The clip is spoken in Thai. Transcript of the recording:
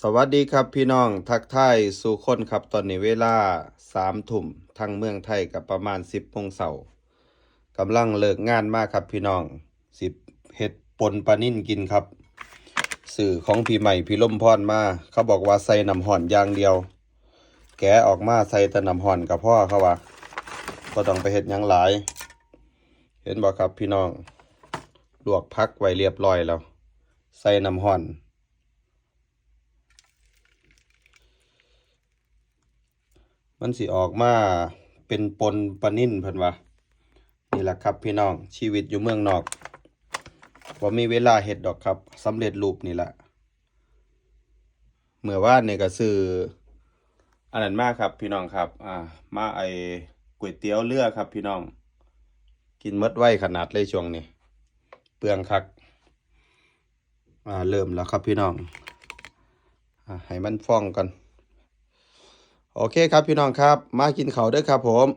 สวัสดีครับพี่น้องทักทายสู่คนครับตอนนี้เวลา3 ทุ่มทางเมืองไทยกับประมาณ10 โมงเช้ากำลังเลิกงานมากครับพี่น้องสิเฮ็ดปนปลานิ่นกินครับสื่อของพี่ใหม่พี่ล่มพรมาเขาบอกว่าใส่น้ำห่อนอย่างเดียวแกะออกมาใส่แต่น้ำห่อนกับพ่อเขาว่าก็ต้องไปเฮ็ดหยังหลายเห็นบ่ครับพี่น้องลวกผักไว้เรียบร้อยแล้วใส่น้ำห่อนมันสิออกมาเป็นปนปลานิ่นเพิ่นว่านี่แหละครับพี่น้องชีวิตอยู่เมืองนอกบ่มีเวลาเฮ็ดดอกครับสำเร็จรูปนี่แหละเมื่อวานนี่ก็ซื้ออันนั้นมาครับพี่น้องครับมาก๋วยเตี๋ยวเรือครับพี่น้องกินหมดไวขนาดเลยช่วงนี้เปลืองคักเริ่มแล้วครับพี่น้องให้มันฟองกันโอเคครับพี่น้องครับมากินข้าวเด้อครับผม